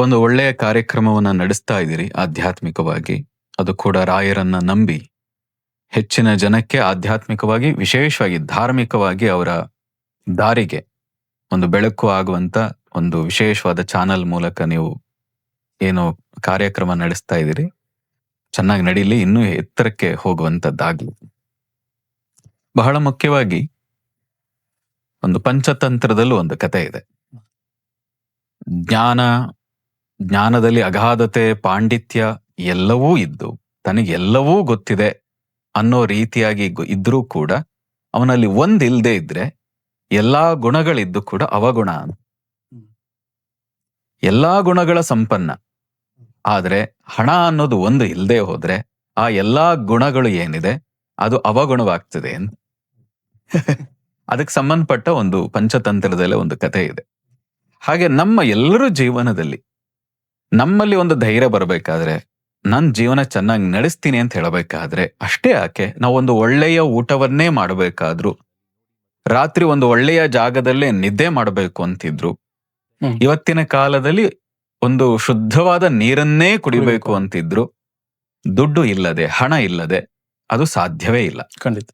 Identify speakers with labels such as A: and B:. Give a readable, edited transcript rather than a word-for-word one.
A: ಒಂದು ಒಳ್ಳೆಯ ಕಾರ್ಯಕ್ರಮವನ್ನ ನಡೆಸ್ತಾ ಇದ್ದೀರಿ ಆಧ್ಯಾತ್ಮಿಕವಾಗಿ. ಅದು ಕೂಡ ರಾಯರನ್ನ ನಂಬಿ ಹೆಚ್ಚಿನ ಜನಕ್ಕೆ ಆಧ್ಯಾತ್ಮಿಕವಾಗಿ, ವಿಶೇಷವಾಗಿ ಧಾರ್ಮಿಕವಾಗಿ ಅವರ ದಾರಿಗೆ ಒಂದು ಬೆಳಕು ಆಗುವಂತ ಒಂದು ವಿಶೇಷವಾದ ಚಾನಲ್ ಮೂಲಕ ನೀವು ಏನು ಕಾರ್ಯಕ್ರಮ ನಡೆಸ್ತಾ ಇದ್ದೀರಿ, ಚೆನ್ನಾಗಿ ನಡೀಲಿ, ಇನ್ನೂ ಎತ್ತರಕ್ಕೆ ಹೋಗುವಂತದ್ದಾಗ್ಲಿ. ಬಹಳ ಮುಖ್ಯವಾಗಿ ಒಂದು ಪಂಚತಂತ್ರದಲ್ಲೂ ಒಂದು ಕತೆ ಇದೆ. ಜ್ಞಾನದಲ್ಲಿ ಅಗಾಧತೆ, ಪಾಂಡಿತ್ಯ ಎಲ್ಲವೂ ಇದ್ದು ತನಗೆಲ್ಲವೂ ಗೊತ್ತಿದೆ ಅನ್ನೋ ರೀತಿಯಾಗಿ ಇದ್ರೂ ಕೂಡ ಅವನಲ್ಲಿ ಒಂದಿಲ್ದೇ ಇದ್ರೆ ಎಲ್ಲಾ ಗುಣಗಳಿದ್ದು ಕೂಡ ಅವಗುಣ. ಎಲ್ಲಾ ಗುಣಗಳ ಸಂಪನ್ನ, ಆದ್ರೆ ಹಣ ಅನ್ನೋದು ಒಂದು ಇಲ್ದೇ ಹೋದ್ರೆ ಆ ಎಲ್ಲಾ ಗುಣಗಳು ಏನಿದೆ ಅದು ಅವಗುಣವಾಗ್ತದೆ ಅಂತ. ಅದಕ್ಕೆ ಸಂಬಂಧಪಟ್ಟ ಒಂದು ಪಂಚತಂತ್ರದಲ್ಲೇ ಒಂದು ಕತೆ ಇದೆ. ಹಾಗೆ ನಮ್ಮ ಎಲ್ಲರ ಜೀವನದಲ್ಲಿ ನಮ್ಮಲ್ಲಿ ಒಂದು ಧೈರ್ಯ ಬರಬೇಕಾದ್ರೆ, ನನ್ ಜೀವನ ಚೆನ್ನಾಗಿ ನಡೆಸ್ತೀನಿ ಅಂತ ಹೇಳಬೇಕಾದ್ರೆ, ಅಷ್ಟೇ ಯಾಕೆ ನಾವು ಒಂದು ಒಳ್ಳೆಯ ಊಟವನ್ನೇ ಮಾಡಬೇಕಾದ್ರು, ರಾತ್ರಿ ಒಂದು ಒಳ್ಳೆಯ ಜಾಗದಲ್ಲೇ ನಿದ್ದೆ ಮಾಡಬೇಕು ಅಂತಿದ್ರು, ಇವತ್ತಿನ ಕಾಲದಲ್ಲಿ ಒಂದು ಶುದ್ಧವಾದ ನೀರನ್ನೇ ಕುಡಿಬೇಕು ಅಂತಿದ್ರು, ದುಡ್ಡು ಇಲ್ಲದೆ, ಹಣ ಇಲ್ಲದೆ ಅದು ಸಾಧ್ಯವೇ ಇಲ್ಲ.
B: ಖಂಡಿತ.